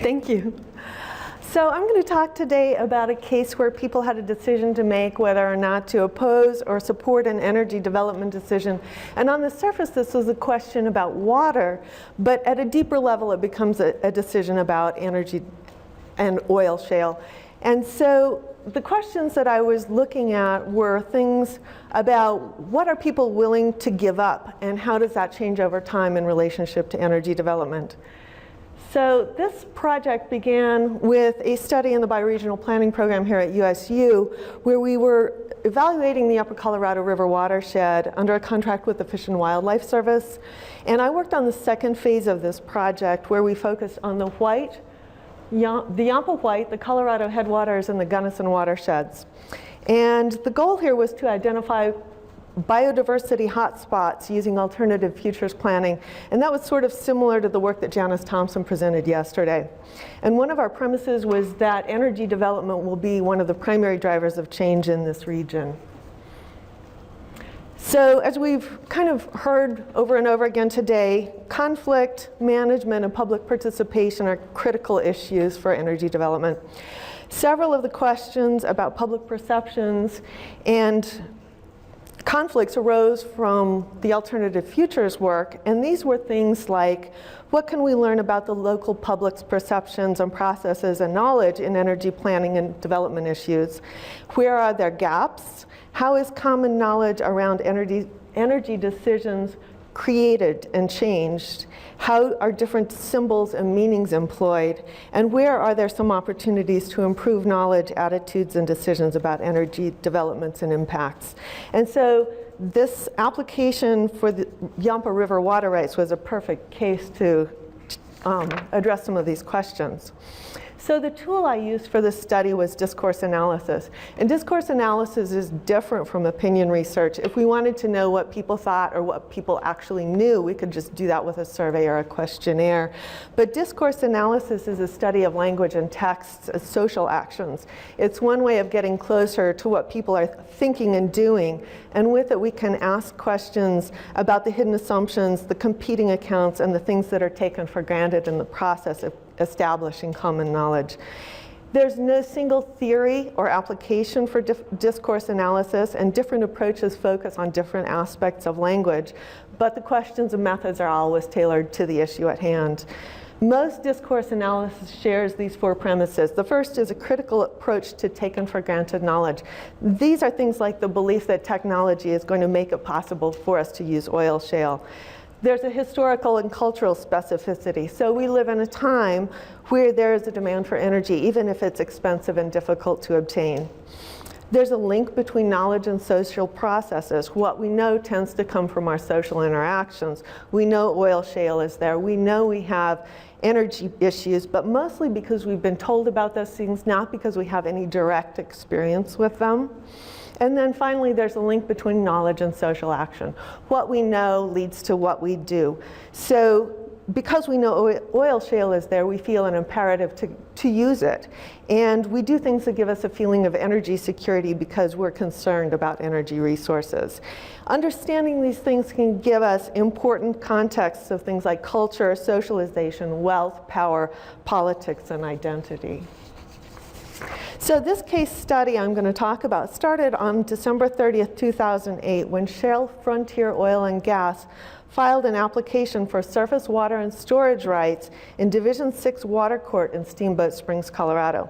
Thank you. So I'm going to talk today about a case where people had a decision to make whether or not to oppose or support an energy development decision. And on the surface, this was a question about water, but at a deeper level, it becomes a decision about energy and oil shale. And so the questions that I was looking at were things about what are people willing to give up, and how does that change over time in relationship to energy development. So this project began with a study in the bioregional planning program here at USU, where we were evaluating the Upper Colorado River watershed under a contract with the Fish and Wildlife Service. And I worked on the second phase of this project, where we focused on the Yampa White, the Colorado headwaters, and the Gunnison watersheds. And the goal here was to identify biodiversity hotspots using alternative futures planning. And that was sort of similar to the work that Janice Thompson presented yesterday. And one of our premises was that energy development will be one of the primary drivers of change in this region. So as we've kind of heard over and over again today, conflict management and public participation are critical issues for energy development. Several of the questions about public perceptions and conflicts arose from the alternative futures work, and these were things like, what can we learn about the local public's perceptions and processes and knowledge in energy planning and development issues? Where are there gaps? How is common knowledge around energy decisions created and changed? How are different symbols and meanings employed? And where are there some opportunities to improve knowledge, attitudes, and decisions about energy developments and impacts? And so this application for the Yampa River water rights was a perfect case to address some of these questions. So the tool I used for this study was discourse analysis. And discourse analysis is different from opinion research. If we wanted to know what people thought or what people actually knew, we could just do that with a survey or a questionnaire. But discourse analysis is a study of language and texts as social actions. It's one way of getting closer to what people are thinking and doing. And with it, we can ask questions about the hidden assumptions, the competing accounts, and the things that are taken for granted in the process of establishing common knowledge. There's no single theory or application for discourse analysis, and different approaches focus on different aspects of language, but the questions and methods are always tailored to the issue at hand. Most discourse analysis shares these four premises. The first is a critical approach to taken for granted knowledge. These are things like the belief that technology is going to make it possible for us to use oil shale. There's a historical and cultural specificity. So we live in a time where there is a demand for energy, even if it's expensive and difficult to obtain. There's a link between knowledge and social processes. What we know tends to come from our social interactions. We know oil shale is there. We know we have energy issues, but mostly because we've been told about those things, not because we have any direct experience with them. And then finally, there's a link between knowledge and social action. What we know leads to what we do. So because we know oil shale is there, we feel an imperative to use it. And we do things that give us a feeling of energy security because we're concerned about energy resources. Understanding these things can give us important contexts of things like culture, socialization, wealth, power, politics, and identity. So this case study I'm going to talk about started on December 30th, 2008, when Shale Frontier Oil and Gas filed an application for surface water and storage rights in Division 6 Water Court in Steamboat Springs, Colorado.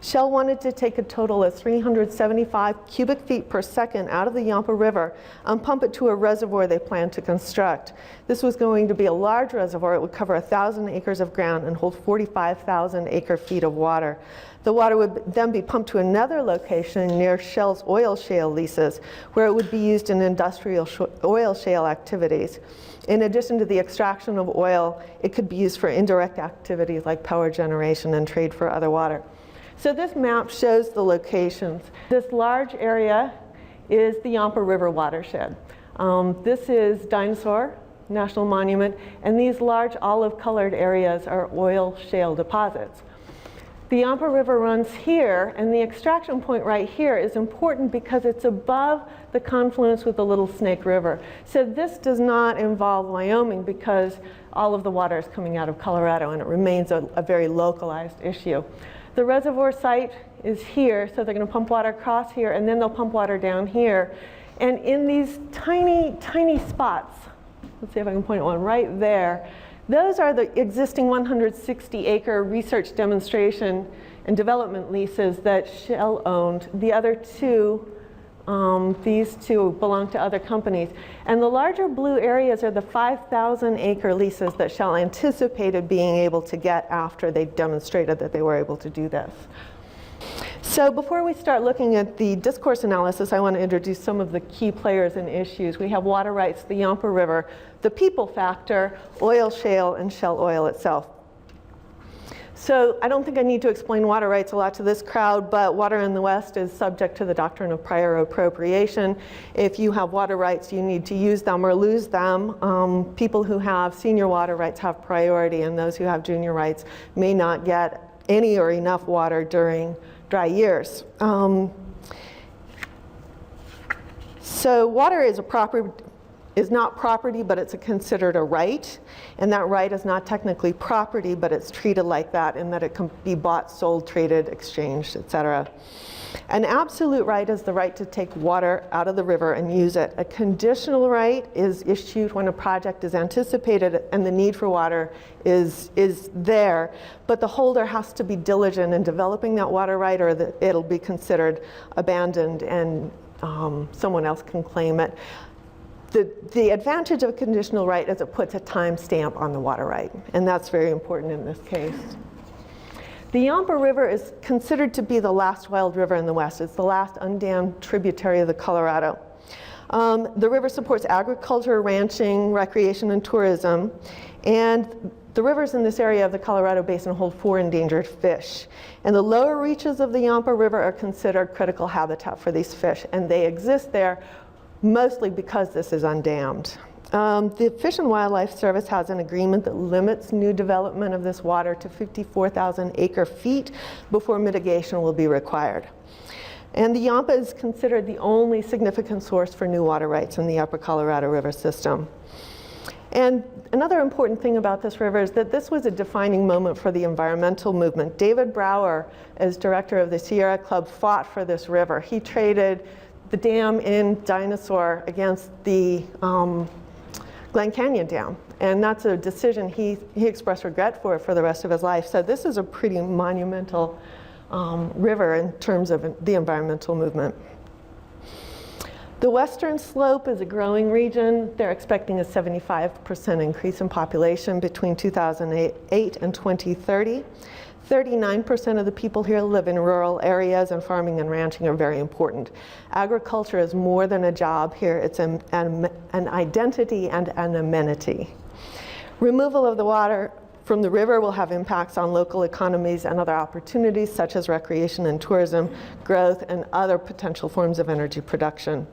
Shell wanted to take a total of 375 cubic feet per second out of the Yampa River and pump it to a reservoir they planned to construct. This was going to be a large reservoir. It would cover 1,000 acres of ground and hold 45,000 acre-feet of water. The water would then be pumped to another location near Shell's oil shale leases, where it would be used in industrial oil shale activities. In addition to the extraction of oil, it could be used for indirect activities like power generation and trade for other water. So this map shows the locations. This large area is the Yampa River watershed. This is Dinosaur National Monument, and these large olive-colored areas are oil shale deposits. The Yampa River runs here, and the extraction point right here is important because it's above the confluence with the Little Snake River. So this does not involve Wyoming because all of the water is coming out of Colorado, and it remains a very localized issue. The reservoir site is here, so they're going to pump water across here, and then they'll pump water down here. And in these tiny, tiny spots, let's see if I can point at one right there, those are the existing 160-acre research demonstration and development leases that Shell owned. The other two, these two belong to other companies. And the larger blue areas are the 5,000-acre leases that Shell anticipated being able to get after they demonstrated that they were able to do this. So before we start looking at the discourse analysis, I want to introduce some of the key players and issues. We have water rights, the Yampa River, the people factor, oil shale, and Shale Oil itself. So I don't think I need to explain water rights a lot to this crowd, but water in the West is subject to the doctrine of prior appropriation. If you have water rights, you need to use them or lose them. People who have senior water rights have priority, and those who have junior rights may not get any or enough water during dry years. So water is not property, but it's considered a right. And that right is not technically property, but it's treated like that in that it can be bought, sold, traded, exchanged, etc. An absolute right is the right to take water out of the river and use it. A conditional right is issued when a project is anticipated and the need for water is there, but the holder has to be diligent in developing that water right, or it'll be considered abandoned and someone else can claim it. The advantage of a conditional right is it puts a time stamp on the water right, and that's very important in this case. The Yampa River is considered to be the last wild river in the West. It's the last undammed tributary of the Colorado. The river supports agriculture, ranching, recreation, and tourism. And the rivers in this area of the Colorado Basin hold 4 endangered fish. And the lower reaches of the Yampa River are considered critical habitat for these fish. And they exist there mostly because this is undammed. The Fish and Wildlife Service has an agreement that limits new development of this water to 54,000 acre feet before mitigation will be required. And the Yampa is considered the only significant source for new water rights in the upper Colorado River system. And another important thing about this river is that this was a defining moment for the environmental movement. David Brower, as director of the Sierra Club, fought for this river. He traded the dam in Dinosaur against the Glen Canyon Dam, and that's a decision he expressed regret for the rest of his life. So this is a pretty monumental river in terms of the environmental movement. The western slope is a growing region. They're expecting a 75% increase in population between 2008 and 2030. 39% of the people here live in rural areas, and farming and ranching are very important. Agriculture is more than a job here. It's an identity and an amenity. Removal of the water from the river will have impacts on local economies and other opportunities such as recreation and tourism, growth, and other potential forms of energy production.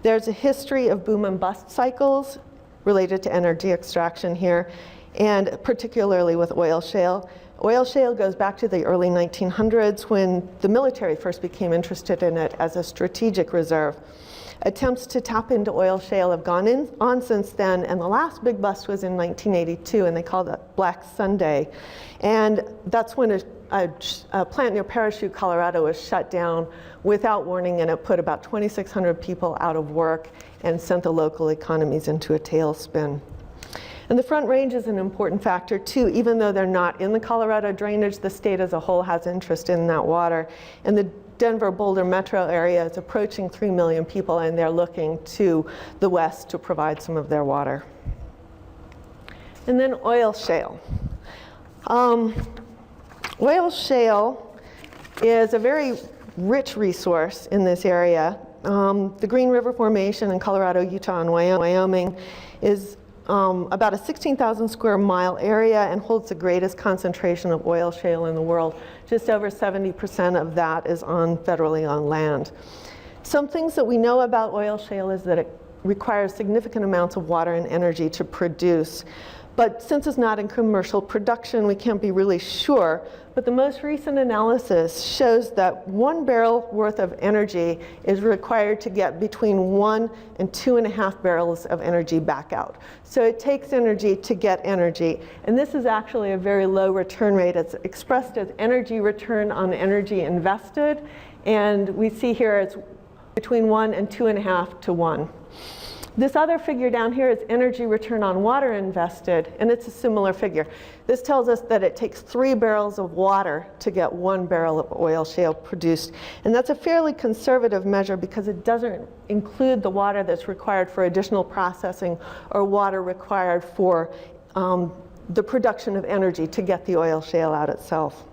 There's a history of boom and bust cycles related to energy extraction here, and particularly with oil shale. Oil shale goes back to the early 1900s when the military first became interested in it as a strategic reserve. Attempts to tap into oil shale have gone on since then, and the last big bust was in 1982, and they called it Black Sunday. And that's when a plant near Parachute, Colorado was shut down without warning, and it put about 2,600 people out of work and sent the local economies into a tailspin. And the Front Range is an important factor too. Even though they're not in the Colorado drainage, the state as a whole has interest in that water. And the Denver-Boulder metro area is approaching 3 million people, and they're looking to the west to provide some of their water. And then oil shale. Oil shale is a very rich resource in this area. The Green River Formation in Colorado, Utah, and Wyoming is about a 16,000 square mile area and holds the greatest concentration of oil shale in the world. Just over 70% of that is on federally owned land. Some things that we know about oil shale is that it requires significant amounts of water and energy to produce. But since it's not in commercial production, we can't be really sure. But the most recent analysis shows that 1 barrel worth of energy is required to get between 1 and 2.5 barrels of energy back out. So it takes energy to get energy. And this is actually a very low return rate. It's expressed as energy return on energy invested. And we see here it's between 1 and 2.5 to 1. This other figure down here is energy return on water invested, and it's a similar figure. This tells us that it takes 3 barrels of water to get 1 barrel of oil shale produced. And that's a fairly conservative measure because it doesn't include the water that's required for additional processing or water required for the production of energy to get the oil shale out itself.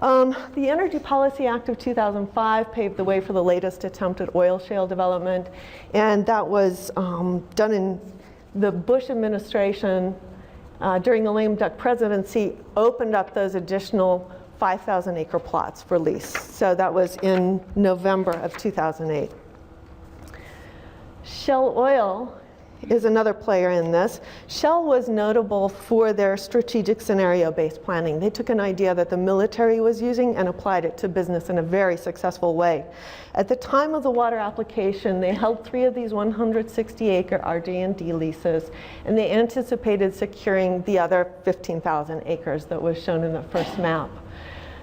The Energy Policy Act of 2005 paved the way for the latest attempt at oil shale development, and that was done in the Bush administration during the lame duck presidency, opened up those additional 5,000 acre plots for lease. So that was in November of 2008. Shale Oil is another player in this. Shell was notable for their strategic scenario-based planning. They took an idea that the military was using and applied it to business in a very successful way. At the time of the water application, they held 3 of these 160-acre RD&D leases, and they anticipated securing the other 15,000 acres that was shown in the first map.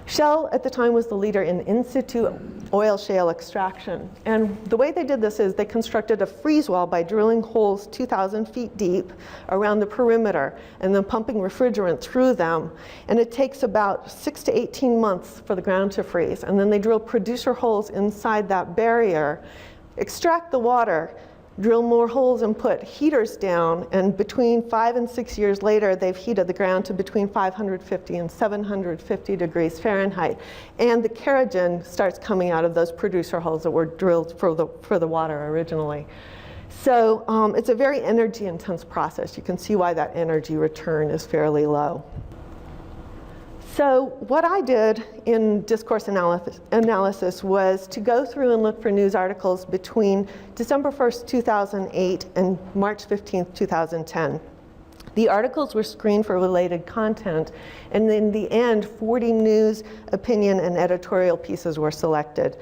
Shell at the time was the leader in situ oil shale extraction. And the way they did this is they constructed a freeze well by drilling holes 2,000 feet deep around the perimeter and then pumping refrigerant through them. And it takes about 6 to 18 months for the ground to freeze. And then they drill producer holes inside that barrier, extract the water, drill more holes and put heaters down, and between 5 and 6 years later, they've heated the ground to between 550 and 750 degrees Fahrenheit. And the kerogen starts coming out of those producer holes that were drilled for the water originally. So it's a very energy intense process. You can see why that energy return is fairly low. So what I did in discourse analysis was to go through and look for news articles between December 1st, 2008 and March 15th, 2010. The articles were screened for related content, and in the end, 40 news, opinion, and editorial pieces were selected.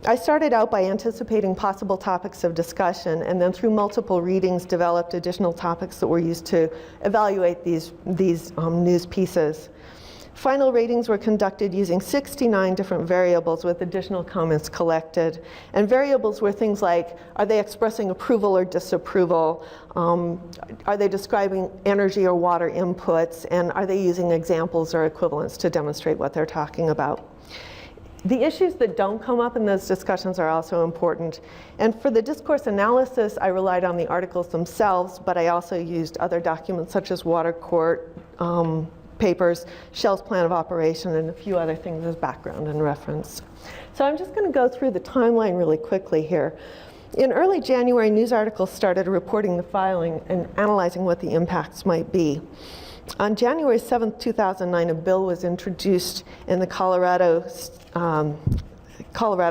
I started out by anticipating possible topics of discussion, and then through multiple readings developed additional topics that were used to evaluate these news pieces. Final ratings were conducted using 69 different variables with additional comments collected. And variables were things like, are they expressing approval or disapproval? Are they describing energy or water inputs? And are they using examples or equivalents to demonstrate what they're talking about? The issues that don't come up in those discussions are also important. And for the discourse analysis, I relied on the articles themselves, but I also used other documents such as water court papers, Shell's plan of operation, and a few other things as background and reference. So I'm just going to go through the timeline really quickly here. In early January, news articles started reporting the filing and analyzing what the impacts might be. On January 7th, 2009, a bill was introduced in the Colorado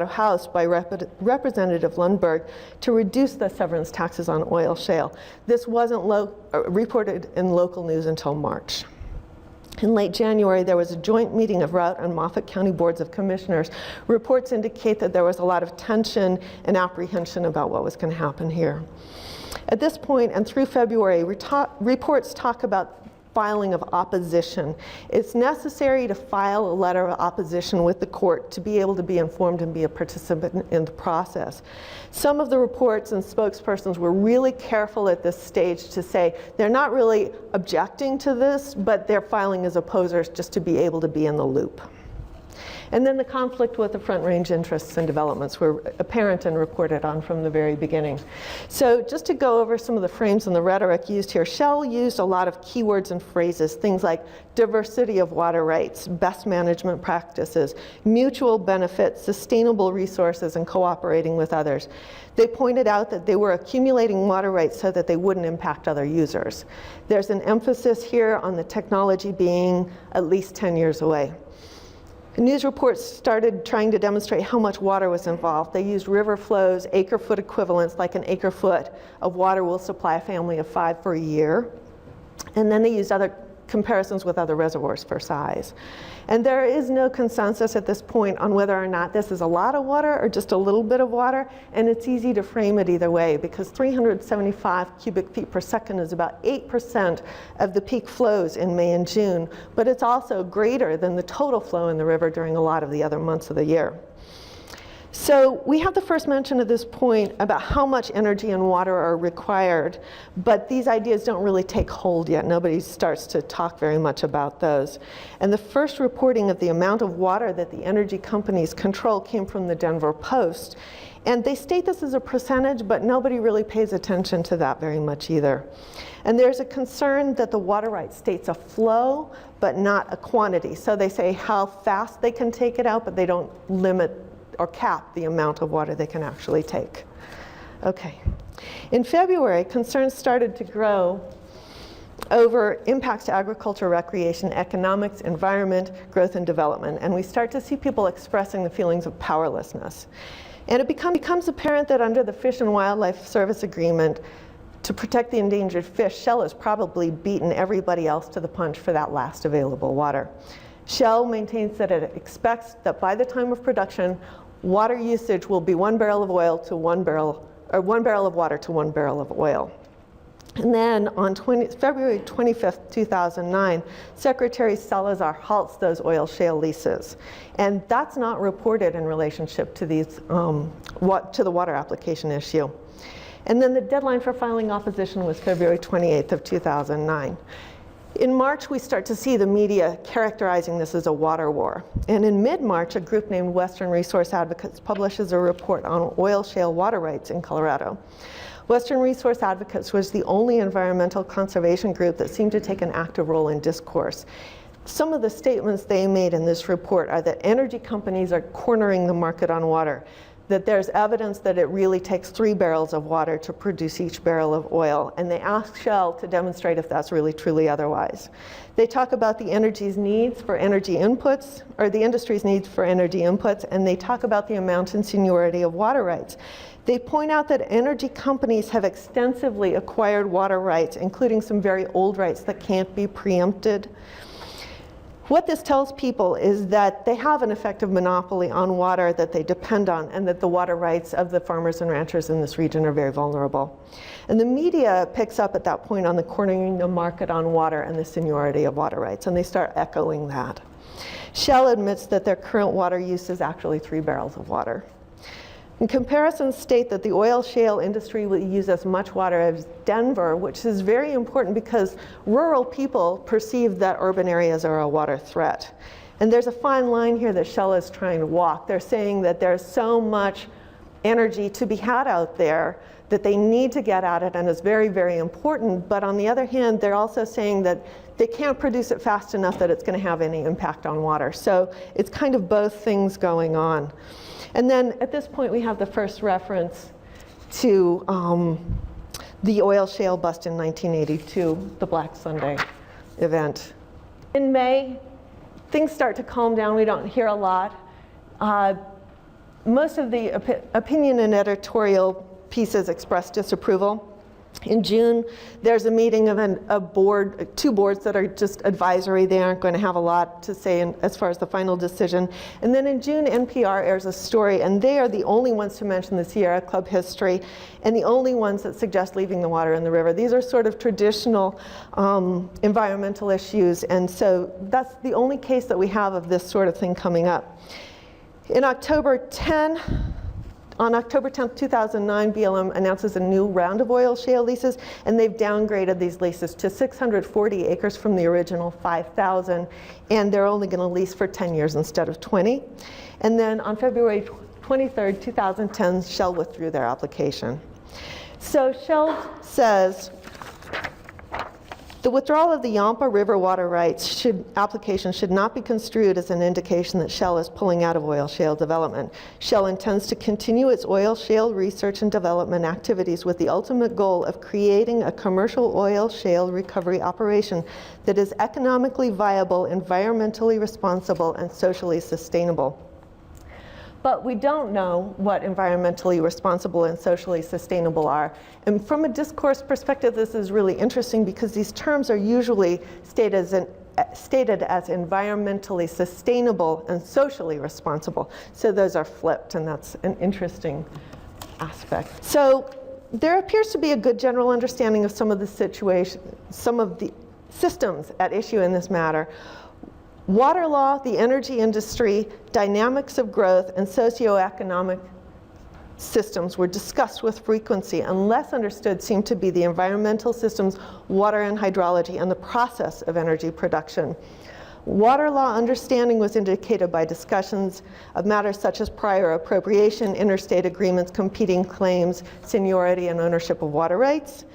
House by Representative Lundberg to reduce the severance taxes on oil shale. This wasn't reported in local news until March. In late January, there was a joint meeting of Routt and Moffat County Boards of Commissioners. Reports indicate that there was a lot of tension and apprehension about what was going to happen here. At this point, and through February, reports talk about filing of opposition. It's necessary to file a letter of opposition with the court to be able to be informed and be a participant in the process. Some of the reports and spokespersons were really careful at this stage to say they're not really objecting to this, but they're filing as opposers just to be able to be in the loop. And then the conflict with the Front Range interests and developments were apparent and reported on from the very beginning. So just to go over some of the frames and the rhetoric used here, Shell used a lot of keywords and phrases, things like diversity of water rights, best management practices, mutual benefits, sustainable resources, and cooperating with others. They pointed out that they were accumulating water rights so that they wouldn't impact other users. There's an emphasis here on the technology being at least 10 years away. News reports started trying to demonstrate how much water was involved. They used river flows, acre-foot equivalents, like an acre-foot of water will supply a family of 5 for a year. And then they used other comparisons with other reservoirs for size. And there is no consensus at this point on whether or not this is a lot of water or just a little bit of water, and it's easy to frame it either way because 375 cubic feet per second is about 8% of the peak flows in May and June, but it's also greater than the total flow in the river during a lot of the other months of the year. So we have the first mention at this point about how much energy and water are required, but these ideas don't really take hold yet. Nobody starts to talk very much about those. And the first reporting of the amount of water that the energy companies control came from the Denver Post. And they state this as a percentage, but nobody really pays attention to that very much either. And there's a concern that the water rights states a flow, but not a quantity. So they say how fast they can take it out, but they don't limit or cap the amount of water they can actually take. Okay. In February, concerns started to grow over impacts to agriculture, recreation, economics, environment, growth, and development. And we start to see people expressing the feelings of powerlessness. And it becomes apparent that under the Fish and Wildlife Service Agreement, to protect the endangered fish, Shell has probably beaten everybody else to the punch for that last available water. Shell maintains that it expects that by the time of production, water usage will be 1 barrel of oil to 1 barrel, or 1 barrel of water to 1 barrel of oil. And then on February 25th, 2009, Secretary Salazar halts those oil shale leases. And that's not reported in relationship to these, to the water application issue. And then the deadline for filing opposition was February 28th of 2009. In March, we start to see the media characterizing this as a water war. And in mid-March, a group named Western Resource Advocates publishes a report on oil shale water rights in Colorado. Western Resource Advocates was the only environmental conservation group that seemed to take an active role in discourse. Some of the statements they made in this report are that energy companies are cornering the market on water, that there's evidence that it really takes 3 barrels of water to produce each barrel of oil, and they ask Shell to demonstrate if that's really truly otherwise. They talk about the industry's needs for energy inputs, and they talk about the amount and seniority of water rights. They point out that energy companies have extensively acquired water rights, including some very old rights that can't be preempted. What this tells people is that they have an effective monopoly on water that they depend on, and that the water rights of the farmers and ranchers in this region are very vulnerable. And the media picks up at that point on the cornering the market on water and the seniority of water rights, and they start echoing that. Shell admits that their current water use is actually 3 barrels of water. And comparisons state that the oil shale industry will use as much water as Denver, which is very important because rural people perceive that urban areas are a water threat. And there's a fine line here that Shell is trying to walk. They're saying that there's so much energy to be had out there that they need to get at it, and it's very, very important. But on the other hand, they're also saying that they can't produce it fast enough that it's going to have any impact on water. So it's kind of both things going on. And then at this point, we have the first reference to the oil shale bust in 1982, the Black Sunday event. In May, things start to calm down. We don't hear a lot. Most of the opinion and editorial pieces express disapproval. In June, there's a meeting of a board, 2 boards that are just advisory. They aren't going to have a lot to say as far as the final decision. And then in June, NPR airs a story, and they are the only ones to mention the Sierra Club history, and the only ones that suggest leaving the water in the river. These are sort of traditional environmental issues, and so that's the only case that we have of this sort of thing coming up. On October 10th, 2009, BLM announces a new round of oil shale leases, and they've downgraded these leases to 640 acres from the original 5,000, and they're only going to lease for 10 years instead of 20. And then on February 23rd, 2010, Shell withdrew their application. So Shell says, the withdrawal of the Yampa River water rights application should not be construed as an indication that Shell is pulling out of oil shale development. Shell intends to continue its oil shale research and development activities with the ultimate goal of creating a commercial oil shale recovery operation that is economically viable, environmentally responsible, and socially sustainable. but we don't know what environmentally responsible and socially sustainable are. And from a discourse perspective, this is really interesting because these terms are usually stated as environmentally sustainable and socially responsible. So those are flipped, and that's an interesting aspect. So there appears to be a good general understanding of some of the systems at issue in this matter. Water law, the energy industry, dynamics of growth, and socioeconomic systems were discussed with frequency, and less understood seem to be the environmental systems, water and hydrology, and the process of energy production. Water law understanding was indicated by discussions of matters such as prior appropriation, interstate agreements, competing claims, seniority, and ownership of water rights.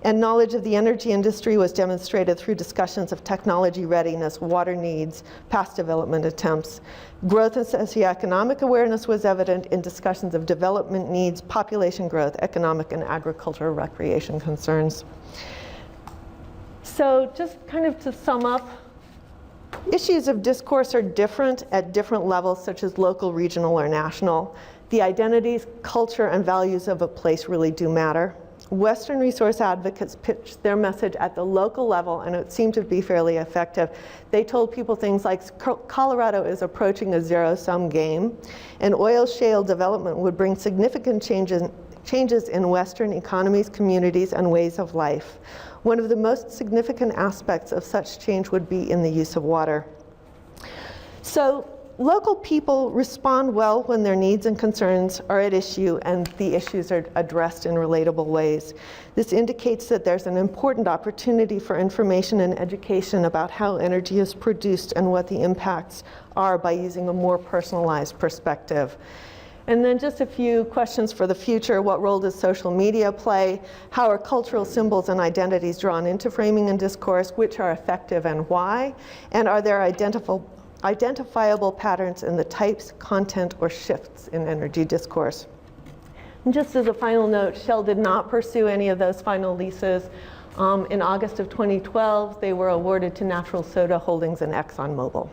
And knowledge of the energy industry was demonstrated through discussions of technology readiness, water needs, past development attempts. Growth and socioeconomic awareness was evident in discussions of development needs, population growth, economic and agricultural recreation concerns. So just kind of to sum up, issues of discourse are different at different levels, such as local, regional, or national. The identities, culture, and values of a place really do matter. Western resource advocates pitched their message at the local level, and it seemed to be fairly effective. They told people things like Colorado is approaching a zero-sum game, and oil shale development would bring significant changes in Western economies, communities, and ways of life. One of the most significant aspects of such change would be in the use of water. So local people respond well when their needs and concerns are at issue and the issues are addressed in relatable ways. This indicates that there's an important opportunity for information and education about how energy is produced and what the impacts are by using a more personalized perspective. And then just a few questions for the future. What role does social media play? How are cultural symbols and identities drawn into framing and discourse? Which are effective and why? And are there identifiable patterns in the types, content, or shifts in energy discourse? And just as a final note, Shell did not pursue any of those final leases. In August of 2012, they were awarded to Natural Soda Holdings and ExxonMobil.